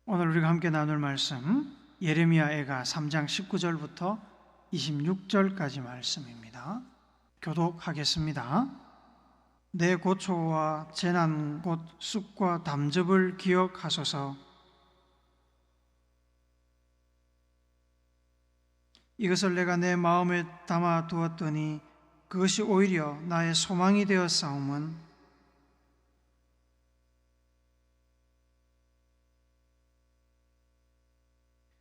오늘 우리가 함께 나눌 말씀 예레미야애가 3장 19절부터 26절까지 말씀입니다. 교독하겠습니다. 내 고초와 재난 곧 쑥과 담즙을 기억하소서. 이것을 내가 내 마음에 담아 두었더니 그것이 오히려 나의 소망이 되었사오면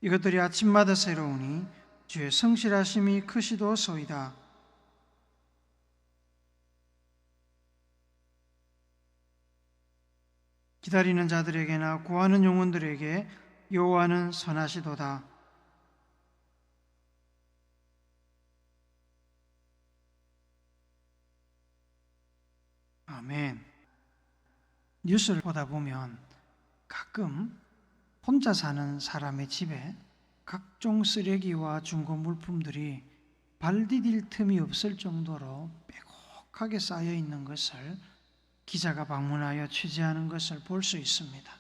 이것들이 아침마다 새로우니 주의 성실하심이 크시도소이다. 기다리는 자들에게나 구하는 영혼들에게 여호와는 선하시도다. 아멘. 뉴스를 보다 보면 가끔 혼자 사는 사람의 집에 각종 쓰레기와 중고 물품들이 발 디딜 틈이 없을 정도로 빼곡하게 쌓여 있는 것을 기자가 방문하여 취재하는 것을 볼 수 있습니다.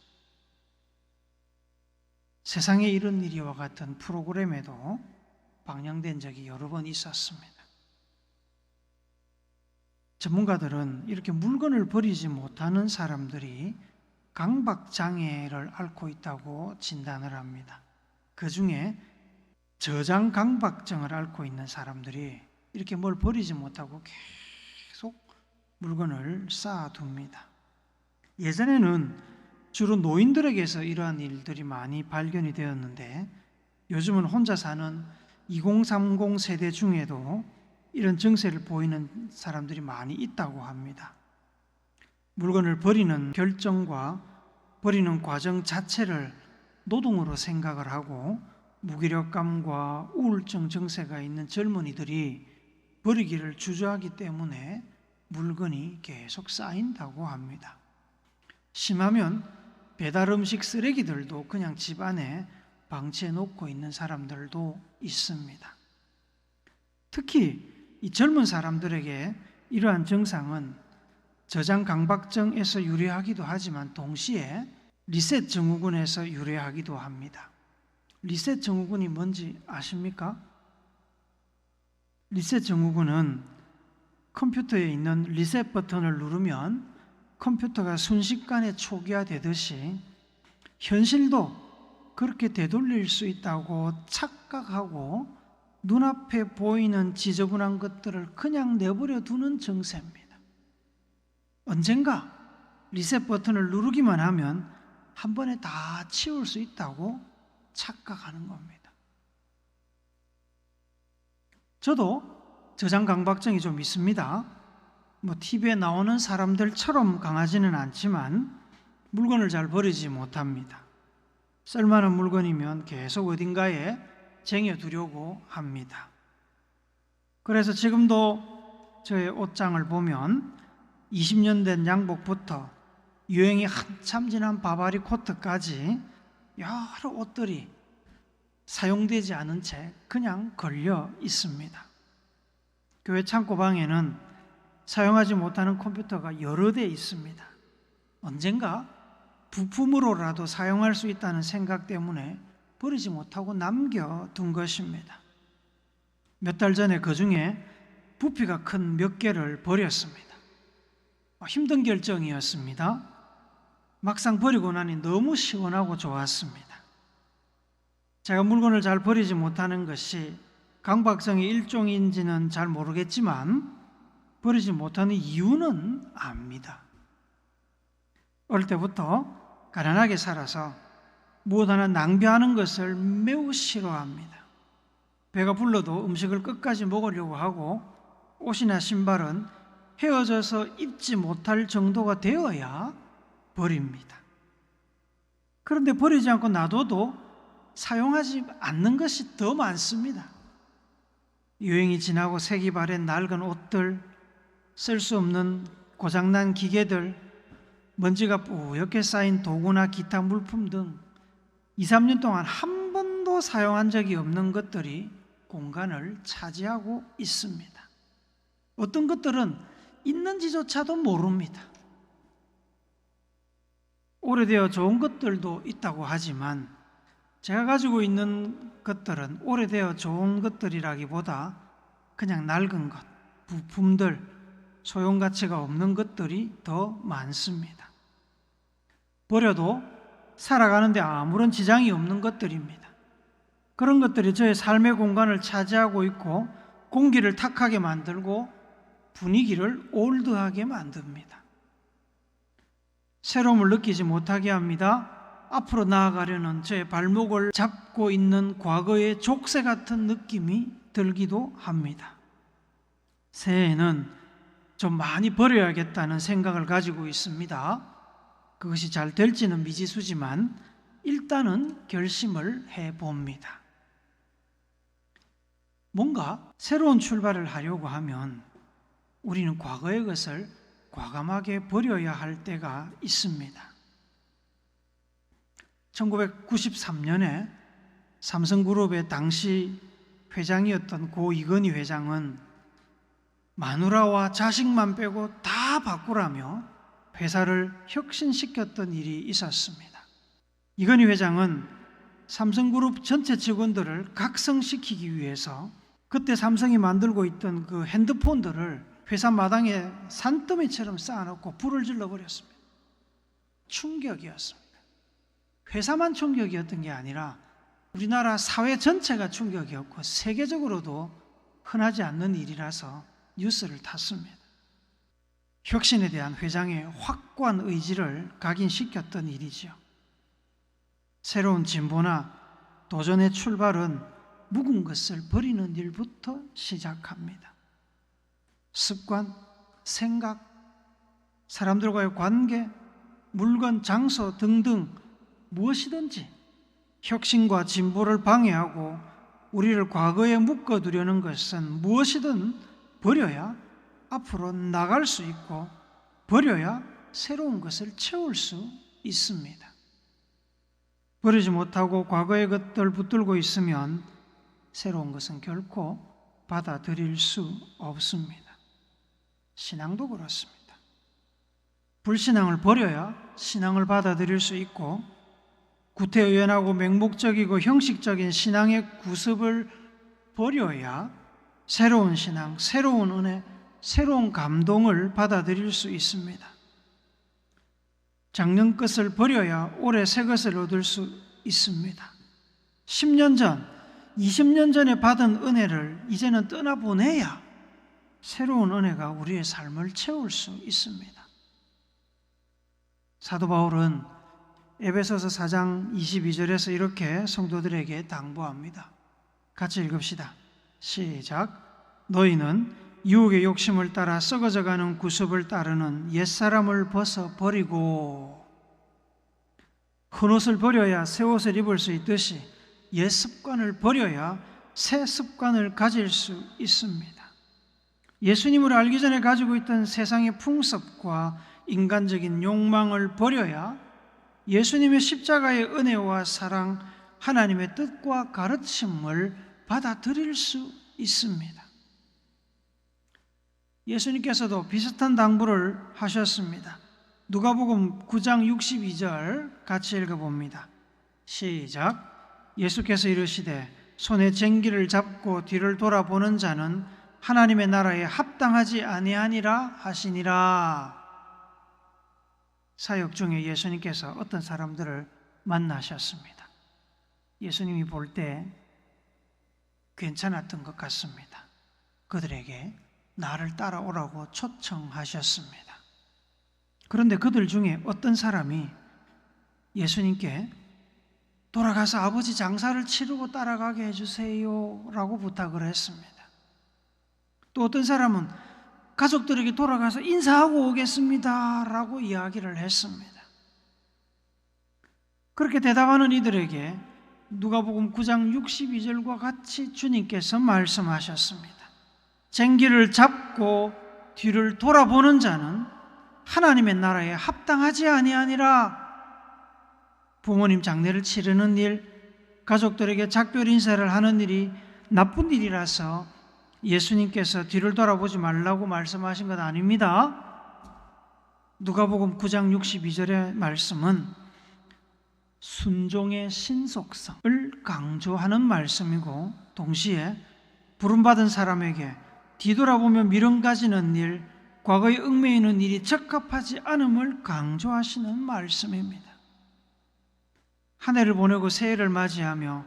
세상에 이런 일이와 같은 프로그램에도 방영된 적이 여러 번 있었습니다. 전문가들은 이렇게 물건을 버리지 못하는 사람들이 강박장애를 앓고 있다고 진단을 합니다. 그 중에 저장강박증을 앓고 있는 사람들이 이렇게 뭘 버리지 못하고 계속 물건을 쌓아둡니다. 예전에는 주로 노인들에게서 이러한 일들이 많이 발견이 되었는데 요즘은 혼자 사는 2030 세대 중에도 이런 증세를 보이는 사람들이 많이 있다고 합니다. 물건을 버리는 결정과 버리는 과정 자체를 노동으로 생각을 하고 무기력감과 우울증 증세가 있는 젊은이들이 버리기를 주저하기 때문에 물건이 계속 쌓인다고 합니다. 심하면 배달 음식 쓰레기들도 그냥 집 안에 방치해 놓고 있는 사람들도 있습니다. 특히 이 젊은 사람들에게 이러한 증상은 저장 강박증에서 유래하기도 하지만 동시에 리셋 증후군에서 유래하기도 합니다. 리셋 증후군이 뭔지 아십니까? 리셋 증후군은 컴퓨터에 있는 리셋 버튼을 누르면 컴퓨터가 순식간에 초기화되듯이 현실도 그렇게 되돌릴 수 있다고 착각하고 눈앞에 보이는 지저분한 것들을 그냥 내버려 두는 증세입니다. 언젠가 리셋 버튼을 누르기만 하면 한 번에 다 치울 수 있다고 착각하는 겁니다. 저도 저장 강박증이 좀 있습니다. TV에 나오는 사람들처럼 강하지는 않지만 물건을 잘 버리지 못합니다. 쓸만한 물건이면 계속 어딘가에 쟁여두려고 합니다. 그래서 지금도 저의 옷장을 보면 20년 된 양복부터 유행이 한참 지난 바바리 코트까지 여러 옷들이 사용되지 않은 채 그냥 걸려 있습니다. 교회 창고방에는 사용하지 못하는 컴퓨터가 여러 대 있습니다. 언젠가 부품으로라도 사용할 수 있다는 생각 때문에 버리지 못하고 남겨둔 것입니다. 몇 달 전에 그 중에 부피가 큰 몇 개를 버렸습니다. 힘든 결정이었습니다. 막상 버리고 나니 너무 시원하고 좋았습니다. 제가 물건을 잘 버리지 못하는 것이 강박증의 일종인지는 잘 모르겠지만 버리지 못하는 이유는 압니다. 어릴 때부터 가난하게 살아서 무엇 하나 낭비하는 것을 매우 싫어합니다. 배가 불러도 음식을 끝까지 먹으려고 하고 옷이나 신발은 헤어져서 입지 못할 정도가 되어야 버립니다. 그런데 버리지 않고 놔둬도 사용하지 않는 것이 더 많습니다. 유행이 지나고 색이 바랜 낡은 옷들, 쓸 수 없는 고장난 기계들, 먼지가 뿌옇게 쌓인 도구나 기타 물품 등 2, 3년 동안 한 번도 사용한 적이 없는 것들이 공간을 차지하고 있습니다. 어떤 것들은 있는지조차도 모릅니다. 오래되어 좋은 것들도 있다고 하지만 제가 가지고 있는 것들은 오래되어 좋은 것들이라기보다 그냥 낡은 것, 부품들, 소용가치가 없는 것들이 더 많습니다. 버려도 살아가는데 아무런 지장이 없는 것들입니다. 그런 것들이 저의 삶의 공간을 차지하고 있고 공기를 탁하게 만들고 분위기를 올드하게 만듭니다. 새로움을 느끼지 못하게 합니다. 앞으로 나아가려는 저의 발목을 잡고 있는 과거의 족쇄 같은 느낌이 들기도 합니다. 새해에는 좀 많이 버려야겠다는 생각을 가지고 있습니다. 그것이 잘 될지는 미지수지만 일단은 결심을 해봅니다. 뭔가 새로운 출발을 하려고 하면 우리는 과거의 것을 과감하게 버려야 할 때가 있습니다. 1993년에 삼성그룹의 당시 회장이었던 고 이건희 회장은 마누라와 자식만 빼고 다 바꾸라며 회사를 혁신시켰던 일이 있었습니다. 이건희 회장은 삼성그룹 전체 직원들을 각성시키기 위해서 그때 삼성이 만들고 있던 그 핸드폰들을 회사 마당에 산더미처럼 쌓아놓고 불을 질러버렸습니다. 충격이었습니다. 회사만 충격이었던 게 아니라 우리나라 사회 전체가 충격이었고 세계적으로도 흔하지 않는 일이라서 뉴스를 탔습니다. 혁신에 대한 회장의 확고한 의지를 각인시켰던 일이죠. 새로운 진보나 도전의 출발은 묵은 것을 버리는 일부터 시작합니다. 습관, 생각, 사람들과의 관계, 물건, 장소 등등 무엇이든지 혁신과 진보를 방해하고 우리를 과거에 묶어두려는 것은 무엇이든 버려야 앞으로 나갈 수 있고 버려야 새로운 것을 채울 수 있습니다. 버리지 못하고 과거의 것들 붙들고 있으면 새로운 것은 결코 받아들일 수 없습니다. 신앙도 그렇습니다. 불신앙을 버려야 신앙을 받아들일 수 있고 구태의연하고 맹목적이고 형식적인 신앙의 구습을 버려야 새로운 신앙, 새로운 은혜, 새로운 감동을 받아들일 수 있습니다. 작년 것을 버려야 올해 새 것을 얻을 수 있습니다. 10년 전, 20년 전에 받은 은혜를 이제는 떠나보내야 새로운 은혜가 우리의 삶을 채울 수 있습니다. 사도 바울은 에베소서 4장 22절에서 이렇게 성도들에게 당부합니다. 같이 읽읍시다. 시작. 너희는 유혹의 욕심을 따라 썩어져가는 구습을 따르는 옛사람을 벗어버리고 헌옷을 버려야 새 옷을 입을 수 있듯이 옛 습관을 버려야 새 습관을 가질 수 있습니다. 예수님을 알기 전에 가지고 있던 세상의 풍습과 인간적인 욕망을 버려야 예수님의 십자가의 은혜와 사랑, 하나님의 뜻과 가르침을 받아들일 수 있습니다. 예수님께서도 비슷한 당부를 하셨습니다. 누가복음 9장 62절 같이 읽어봅니다. 시작. 예수께서 이르시되 손에 쟁기를 잡고 뒤를 돌아보는 자는 하나님의 나라에 합당하지 아니하니라 하시니라. 사역 중에 예수님께서 어떤 사람들을 만나셨습니다. 예수님이 볼 때 괜찮았던 것 같습니다. 그들에게 나를 따라오라고 초청하셨습니다. 그런데 그들 중에 어떤 사람이 예수님께 돌아가서 아버지 장사를 치르고 따라가게 해주세요 라고 부탁을 했습니다. 또 어떤 사람은 가족들에게 돌아가서 인사하고 오겠습니다 라고 이야기를 했습니다. 그렇게 대답하는 이들에게 누가복음 9장 62절과 같이 주님께서 말씀하셨습니다. 쟁기를 잡고 뒤를 돌아보는 자는 하나님의 나라에 합당하지 아니하니라. 부모님 장례를 치르는 일, 가족들에게 작별 인사를 하는 일이 나쁜 일이라서 예수님께서 뒤를 돌아보지 말라고 말씀하신 것 아닙니다. 누가복음 9장 62절의 말씀은 순종의 신속성을 강조하는 말씀이고, 동시에 부름받은 사람에게 뒤돌아보며 미련 가지는 일, 과거에 얽매이는 있는 일이 적합하지 않음을 강조하시는 말씀입니다. 한 해를 보내고 새해를 맞이하며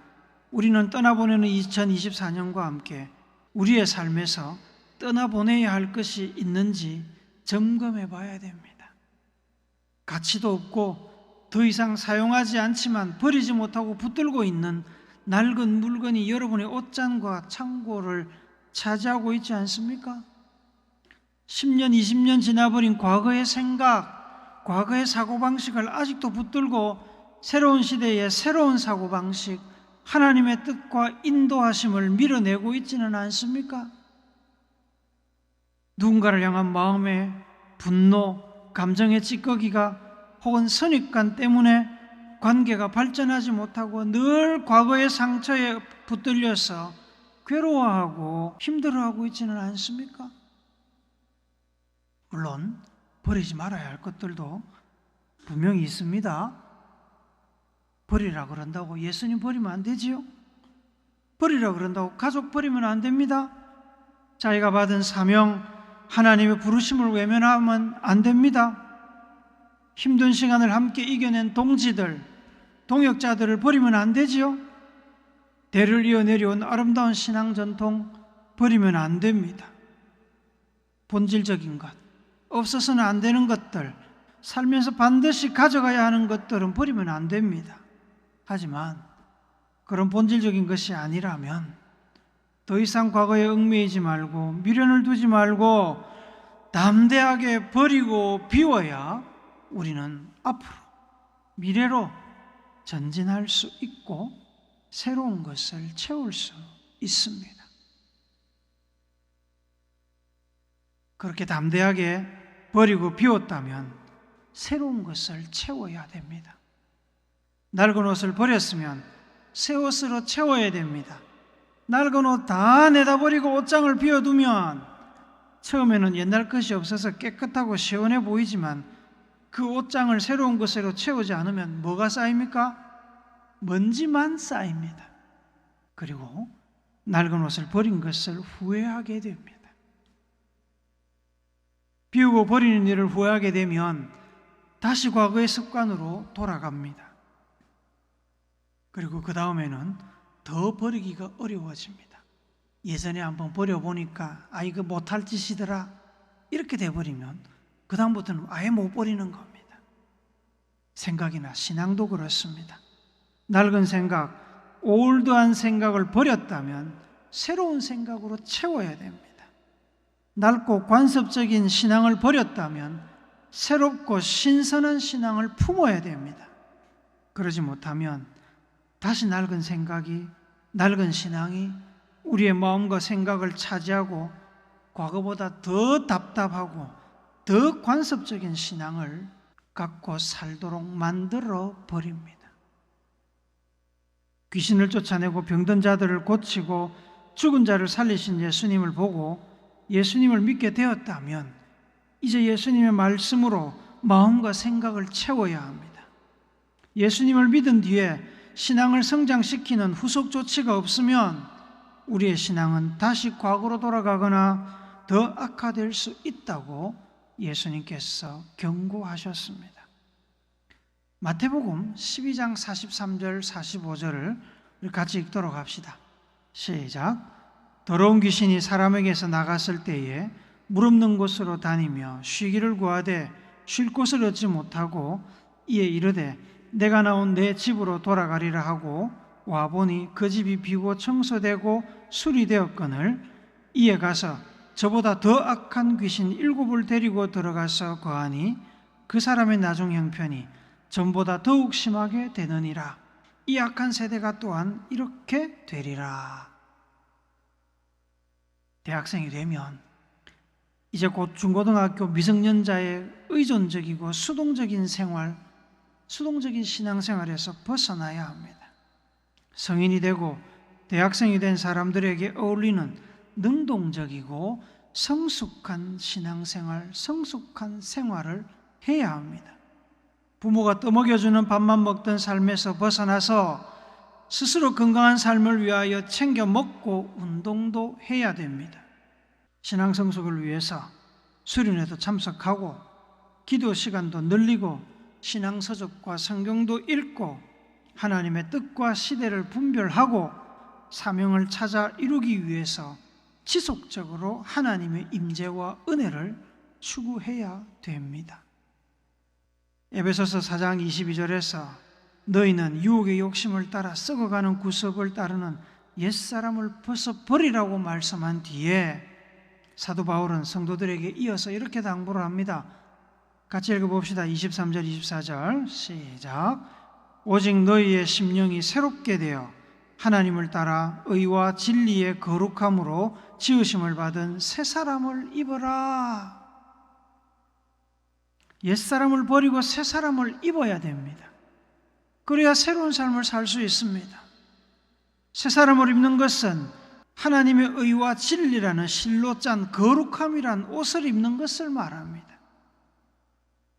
우리는 떠나보내는 2024년과 함께 우리의 삶에서 떠나보내야 할 것이 있는지 점검해 봐야 됩니다. 가치도 없고 더 이상 사용하지 않지만 버리지 못하고 붙들고 있는 낡은 물건이 여러분의 옷장과 창고를 차지하고 있지 않습니까? 10년, 20년 지나버린 과거의 생각, 과거의 사고방식을 아직도 붙들고 새로운 시대의 새로운 사고방식, 하나님의 뜻과 인도하심을 밀어내고 있지는 않습니까? 누군가를 향한 마음의 분노, 감정의 찌꺼기가 혹은 선입관 때문에 관계가 발전하지 못하고 늘 과거의 상처에 붙들려서 괴로워하고 힘들어하고 있지는 않습니까? 물론 버리지 말아야 할 것들도 분명히 있습니다. 버리라 그런다고 예수님 버리면 안 되지요? 버리라 그런다고 가족 버리면 안 됩니다. 자기가 받은 사명, 하나님의 부르심을 외면하면 안 됩니다. 힘든 시간을 함께 이겨낸 동지들, 동역자들을 버리면 안 되지요? 대를 이어 내려온 아름다운 신앙 전통 버리면 안 됩니다. 본질적인 것, 없어서는 안 되는 것들, 살면서 반드시 가져가야 하는 것들은 버리면 안 됩니다. 하지만 그런 본질적인 것이 아니라면 더 이상 과거에 얽매이지 말고 미련을 두지 말고 담대하게 버리고 비워야 우리는 앞으로 미래로 전진할 수 있고 새로운 것을 채울 수 있습니다. 그렇게 담대하게 버리고 비웠다면 새로운 것을 채워야 됩니다. 낡은 옷을 버렸으면 새 옷으로 채워야 됩니다. 낡은 옷 다 내다 버리고 옷장을 비워두면 처음에는 옛날 것이 없어서 깨끗하고 시원해 보이지만 그 옷장을 새로운 것으로 채우지 않으면 뭐가 쌓입니까? 먼지만 쌓입니다. 그리고 낡은 옷을 버린 것을 후회하게 됩니다. 비우고 버리는 일을 후회하게 되면 다시 과거의 습관으로 돌아갑니다. 그리고 그 다음에는 더 버리기가 어려워집니다. 예전에 한번 버려보니까 이거 못할 짓이더라 이렇게 돼버리면 그 다음부터는 아예 못 버리는 겁니다. 생각이나 신앙도 그렇습니다. 낡은 생각, 올드한 생각을 버렸다면 새로운 생각으로 채워야 됩니다. 낡고 관습적인 신앙을 버렸다면 새롭고 신선한 신앙을 품어야 됩니다. 그러지 못하면 다시 낡은 생각이, 낡은 신앙이 우리의 마음과 생각을 차지하고 과거보다 더 답답하고 더 관습적인 신앙을 갖고 살도록 만들어 버립니다. 귀신을 쫓아내고 병든 자들을 고치고 죽은 자를 살리신 예수님을 보고 예수님을 믿게 되었다면 이제 예수님의 말씀으로 마음과 생각을 채워야 합니다. 예수님을 믿은 뒤에 신앙을 성장시키는 후속 조치가 없으면 우리의 신앙은 다시 과거로 돌아가거나 더 악화될 수 있다고 예수님께서 경고하셨습니다. 마태복음 12장 43절 45절을 같이 읽도록 합시다. 시작. 더러운 귀신이 사람에게서 나갔을 때에 물 없는 곳으로 다니며 쉬기를 구하되 쉴 곳을 얻지 못하고 이에 이르되 내가 나온 내 집으로 돌아가리라 하고 와보니 그 집이 비고 청소되고 수리되었거늘 이에 가서 저보다 더 악한 귀신 7을 데리고 들어가서 거하니 그 사람의 나중 형편이 전보다 더욱 심하게 되느니라. 이 악한 세대가 또한 이렇게 되리라. 대학생이 되면 이제 곧 중고등학교 미성년자의 의존적이고 수동적인 생활, 수동적인 신앙생활에서 벗어나야 합니다. 성인이 되고 대학생이 된 사람들에게 어울리는 능동적이고 성숙한 신앙생활, 성숙한 생활을 해야 합니다. 부모가 떠먹여주는 밥만 먹던 삶에서 벗어나서 스스로 건강한 삶을 위하여 챙겨 먹고 운동도 해야 됩니다. 신앙 성숙을 위해서 수련회도 참석하고 기도 시간도 늘리고 신앙 서적과 성경도 읽고 하나님의 뜻과 시대를 분별하고 사명을 찾아 이루기 위해서 지속적으로 하나님의 임재와 은혜를 추구해야 됩니다. 에베소서 4장 22절에서 너희는 유혹의 욕심을 따라 썩어가는 구습을 따르는 옛사람을 벗어버리라고 말씀한 뒤에 사도 바울은 성도들에게 이어서 이렇게 당부를 합니다. 같이 읽어봅시다. 23절 24절 시작. 오직 너희의 심령이 새롭게 되어 하나님을 따라 의와 진리의 거룩함으로 지으심을 받은 새 사람을 입어라. 옛사람을 버리고 새 사람을 입어야 됩니다. 그래야 새로운 삶을 살 수 있습니다. 새 사람을 입는 것은 하나님의 의와 진리라는 실로 짠 거룩함이란 옷을 입는 것을 말합니다.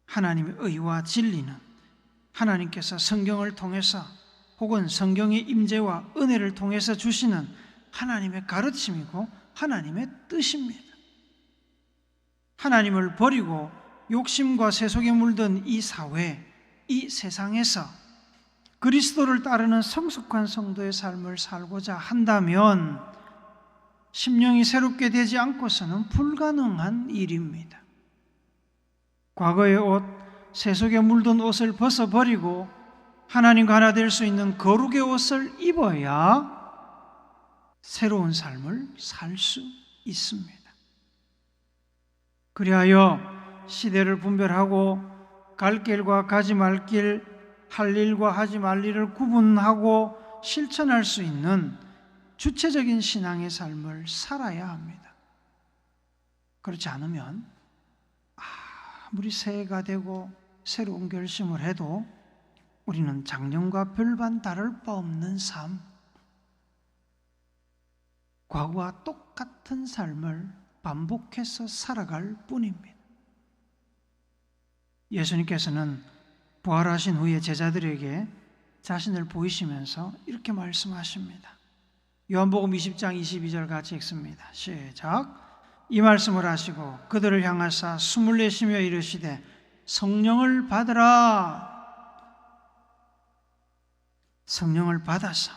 하나님의 의와 진리는 하나님께서 성경을 통해서 혹은 성경의 임재와 은혜를 통해서 주시는 하나님의 가르침이고 하나님의 뜻입니다. 하나님을 버리고 욕심과 세속에 물든 이 사회, 이 세상에서 그리스도를 따르는 성숙한 성도의 삶을 살고자 한다면 심령이 새롭게 되지 않고서는 불가능한 일입니다. 과거의 옷, 세속에 물든 옷을 벗어버리고 하나님과 하나 될 수 있는 거룩의 옷을 입어야 새로운 삶을 살 수 있습니다. 그리하여 시대를 분별하고 갈 길과 가지 말 길, 할 일과 하지 말 일을 구분하고 실천할 수 있는 주체적인 신앙의 삶을 살아야 합니다. 그렇지 않으면 아무리 새해가 되고 새로운 결심을 해도 우리는 작년과 별반 다를 바 없는 삶, 과거와 똑같은 삶을 반복해서 살아갈 뿐입니다. 예수님께서는 부활하신 후에 제자들에게 자신을 보이시면서 이렇게 말씀하십니다. 요한복음 20장 22절 같이 읽습니다. 시작. 이 말씀을 하시고 그들을 향하사 숨을 내쉬며 이르시되 성령을 받으라. 성령을 받아서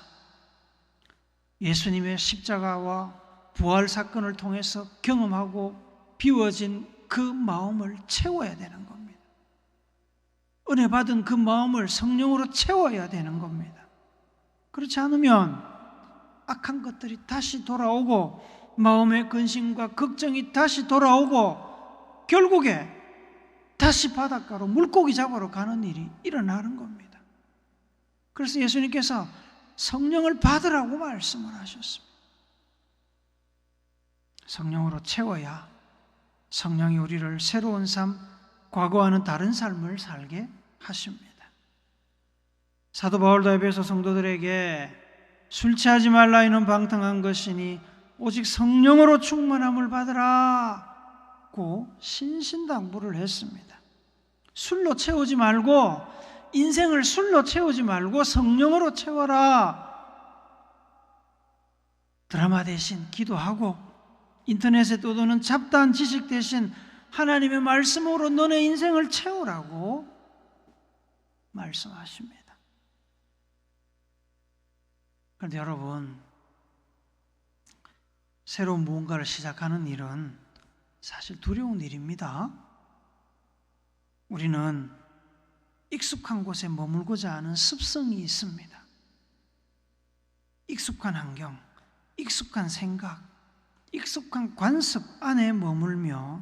예수님의 십자가와 부활 사건을 통해서 경험하고 비워진 그 마음을 채워야 되는 겁니다. 은혜 받은 그 마음을 성령으로 채워야 되는 겁니다. 그렇지 않으면 악한 것들이 다시 돌아오고 마음의 근심과 걱정이 다시 돌아오고 결국에 다시 바닷가로 물고기 잡으러 가는 일이 일어나는 겁니다. 그래서 예수님께서 성령을 받으라고 말씀을 하셨습니다. 성령으로 채워야 성령이 우리를 새로운 삶, 과거와는 다른 삶을 살게 하십니다. 사도 바울도 에베소 성도들에게 술 취하지 말라 이는 방탕한 것이니 오직 성령으로 충만함을 받으라고 신신당부를 했습니다. 술로 채우지 말고, 인생을 술로 채우지 말고 성령으로 채워라. 드라마 대신 기도하고 인터넷에 떠도는 잡다한 지식 대신 하나님의 말씀으로 너네 인생을 채우라고 말씀하십니다. 그런데 여러분, 새로운 무언가를 시작하는 일은 사실 두려운 일입니다. 우리는 익숙한 곳에 머물고자 하는 습성이 있습니다. 익숙한 환경, 익숙한 생각, 익숙한 관습 안에 머물며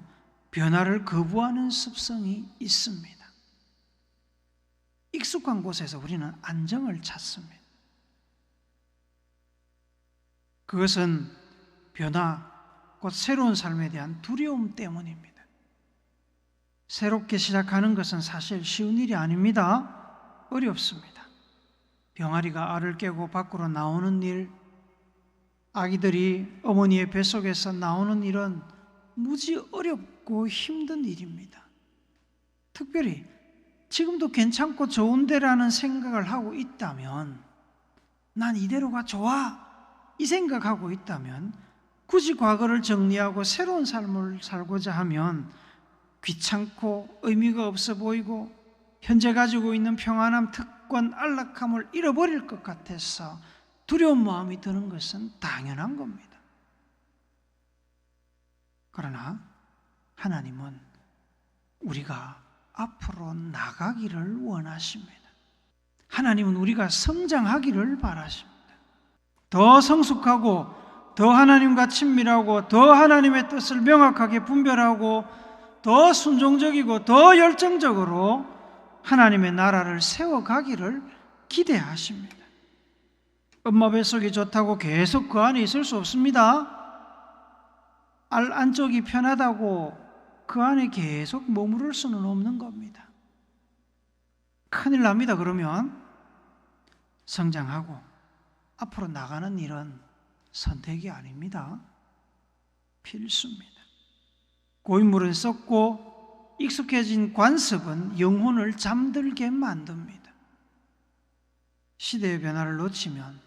변화를 거부하는 습성이 있습니다. 익숙한 곳에서 우리는 안정을 찾습니다. 그것은 변화, 곧 새로운 삶에 대한 두려움 때문입니다. 새롭게 시작하는 것은 사실 쉬운 일이 아닙니다. 어렵습니다. 병아리가 알을 깨고 밖으로 나오는 일, 아기들이 어머니의 뱃속에서 나오는 일은 무지 어렵고 힘든 일입니다. 특별히 지금도 괜찮고 좋은데라는 생각을 하고 있다면, 난 이대로가 좋아 이 생각하고 있다면, 굳이 과거를 정리하고 새로운 삶을 살고자 하면 귀찮고 의미가 없어 보이고 현재 가지고 있는 평안함, 특권, 안락함을 잃어버릴 것 같아서 두려운 마음이 드는 것은 당연한 겁니다. 그러나 하나님은 우리가 앞으로 나가기를 원하십니다. 하나님은 우리가 성장하기를 바라십니다. 더 성숙하고 더 하나님과 친밀하고 더 하나님의 뜻을 명확하게 분별하고 더 순종적이고 더 열정적으로 하나님의 나라를 세워가기를 기대하십니다. 엄마 뱃속이 좋다고 계속 그 안에 있을 수 없습니다. 알 안쪽이 편하다고 그 안에 계속 머무를 수는 없는 겁니다. 큰일 납니다. 그러면 성장하고 앞으로 나가는 일은 선택이 아닙니다. 필수입니다. 고인물은 썩고 익숙해진 관습은 영혼을 잠들게 만듭니다. 시대의 변화를 놓치면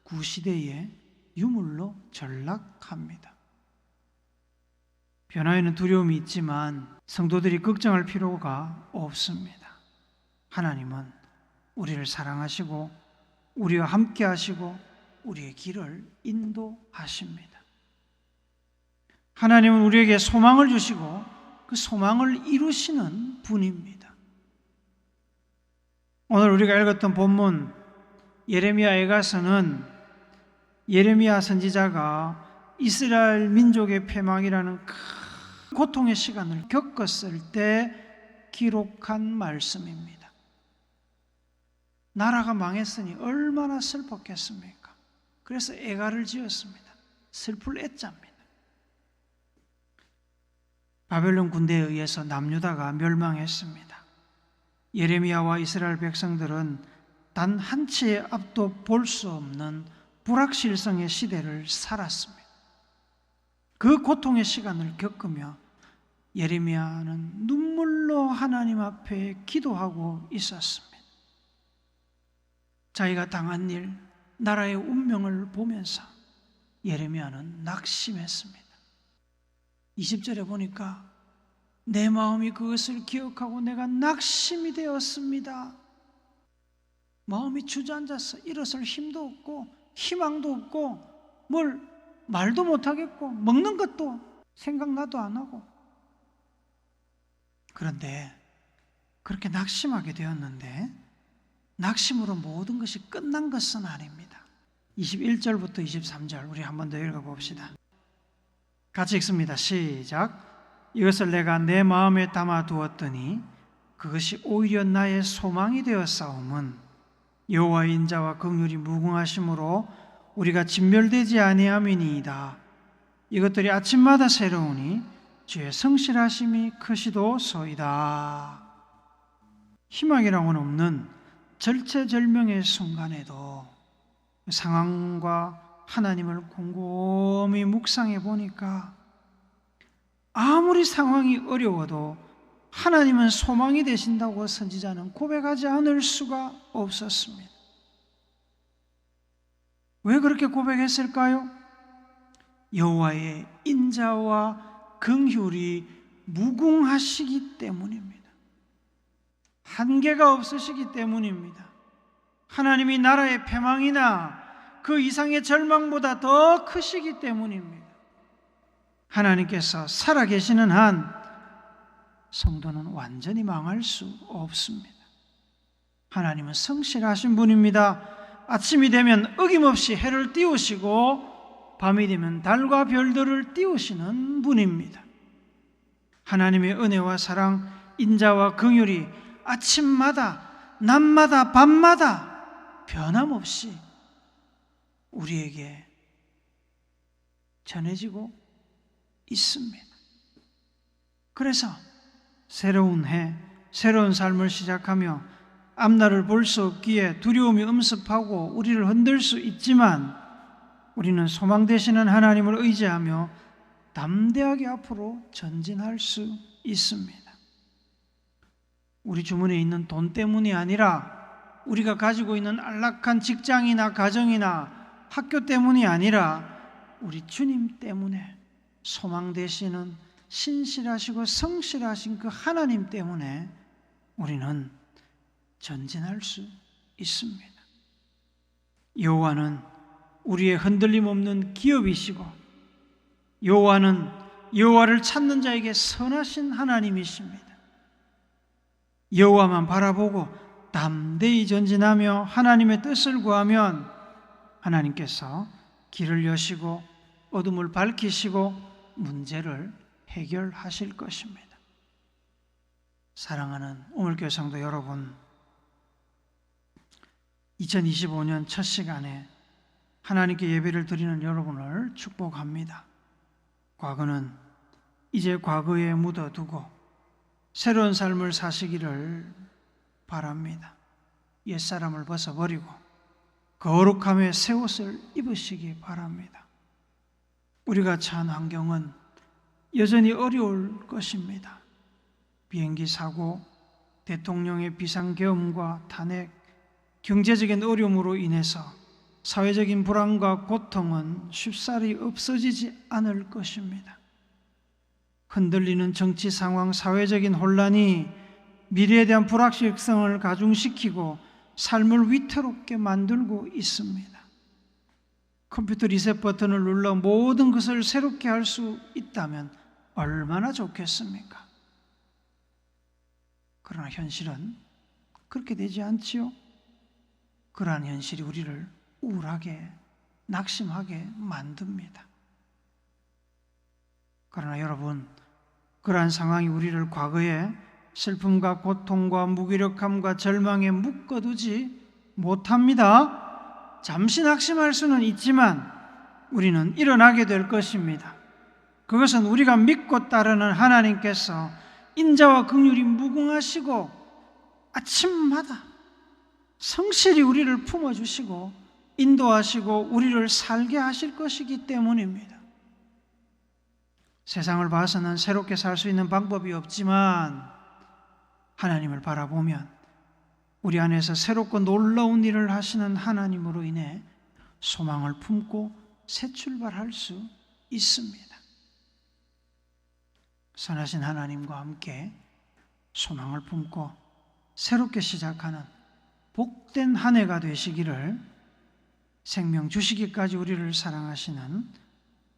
구시대의 유물로 전락합니다. 변화에는 두려움이 있지만 성도들이 걱정할 필요가 없습니다. 하나님은 우리를 사랑하시고 우리와 함께 하시고 우리의 길을 인도하십니다. 하나님은 우리에게 소망을 주시고 그 소망을 이루시는 분입니다. 오늘 우리가 읽었던 본문 예레미야에 가서는 예레미야 선지자가 이스라엘 민족의 패망이라는 큰 고통의 시간을 겪었을 때 기록한 말씀입니다. 나라가 망했으니 얼마나 슬펐겠습니까? 그래서 애가를 지었습니다. 슬플 애자입니다. 바벨론 군대에 의해서 남유다가 멸망했습니다. 예레미야와 이스라엘 백성들은 단 한 치의 앞도 볼 수 없는 불확실성의 시대를 살았습니다. 그 고통의 시간을 겪으며 예레미야는 눈물로 하나님 앞에 기도하고 있었습니다. 자기가 당한 일, 나라의 운명을 보면서 예레미야는 낙심했습니다. 20절에 보니까 내 마음이 그것을 기억하고 내가 낙심이 되었습니다. 마음이 주저앉아서 일어설 힘도 없고 희망도 없고 뭘 말도 못하겠고 먹는 것도 생각나도 안 하고. 그런데 그렇게 낙심하게 되었는데 낙심으로 모든 것이 끝난 것은 아닙니다. 21절부터 23절 우리 한 번 더 읽어봅시다. 같이 읽습니다. 시작. 이것을 내가 내 마음에 담아 두었더니 그것이 오히려 나의 소망이 되었사옴은 여호와의 인자와 긍휼이 무궁하심으로 우리가 진멸되지 아니함이니이다. 이것들이 아침마다 새로우니 주의 성실하심이 크시도소이다. 희망이라고는 없는 절체절명의 순간에도 상황과 하나님을 곰곰이 묵상해 보니까 아무리 상황이 어려워도 하나님은 소망이 되신다고 선지자는 고백하지 않을 수가 없었습니다. 왜 그렇게 고백했을까요? 여호와의 인자와 긍휼이 무궁하시기 때문입니다. 한계가 없으시기 때문입니다. 하나님이 나라의 패망이나 그 이상의 절망보다 더 크시기 때문입니다. 하나님께서 살아계시는 한 성도는 완전히 망할 수 없습니다. 하나님은 성실하신 분입니다. 아침이 되면 어김없이 해를 띄우시고 밤이 되면 달과 별들을 띄우시는 분입니다. 하나님의 은혜와 사랑, 인자와 긍휼이 아침마다, 낮마다, 밤마다 변함없이 우리에게 전해지고 있습니다. 그래서 새로운 해, 새로운 삶을 시작하며 앞날을 볼 수 없기에 두려움이 엄습하고 우리를 흔들 수 있지만 우리는 소망 되시는 하나님을 의지하며 담대하게 앞으로 전진할 수 있습니다. 우리 주머니에 있는 돈 때문이 아니라, 우리가 가지고 있는 안락한 직장이나 가정이나 학교 때문이 아니라 우리 주님 때문에, 소망 되시는 신실하시고 성실하신 그 하나님 때문에 우리는 전진할 수 있습니다. 여호와는 우리의 흔들림 없는 기업이시고, 여호와는 여호와를 찾는 자에게 선하신 하나님이십니다. 여호와만 바라보고 담대히 전진하며 하나님의 뜻을 구하면 하나님께서 길을 여시고 어둠을 밝히시고 문제를 해결하실 것입니다. 사랑하는 오물교회 성도 여러분, 2025년 첫 시간에 하나님께 예배를 드리는 여러분을 축복합니다. 과거는 이제 과거에 묻어두고 새로운 삶을 사시기를 바랍니다. 옛사람을 벗어버리고 거룩함의 새 옷을 입으시기 바랍니다. 우리가 처한 환경은 여전히 어려울 것입니다. 비행기 사고, 대통령의 비상계엄과 탄핵, 경제적인 어려움으로 인해서 사회적인 불안과 고통은 쉽사리 없어지지 않을 것입니다. 흔들리는 정치 상황, 사회적인 혼란이 미래에 대한 불확실성을 가중시키고 삶을 위태롭게 만들고 있습니다. 컴퓨터 리셋 버튼을 눌러 모든 것을 새롭게 할 수 있다면 얼마나 좋겠습니까? 그러나 현실은 그렇게 되지 않지요. 그러한 현실이 우리를 우울하게, 낙심하게 만듭니다. 그러나 여러분, 그러한 상황이 우리를 과거에 슬픔과 고통과 무기력함과 절망에 묶어두지 못합니다. 잠시 낙심할 수는 있지만 우리는 일어나게 될 것입니다. 그것은 우리가 믿고 따르는 하나님께서 인자와 긍휼이 무궁하시고 아침마다 성실히 우리를 품어주시고 인도하시고 우리를 살게 하실 것이기 때문입니다. 세상을 봐서는 새롭게 살 수 있는 방법이 없지만 하나님을 바라보면 우리 안에서 새롭고 놀라운 일을 하시는 하나님으로 인해 소망을 품고 새 출발할 수 있습니다. 선하신 하나님과 함께 소망을 품고 새롭게 시작하는 복된 한 해가 되시기를 생명 주시기까지 우리를 사랑하시는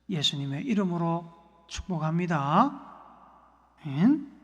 예수님의 이름으로 축복합니다. 아멘.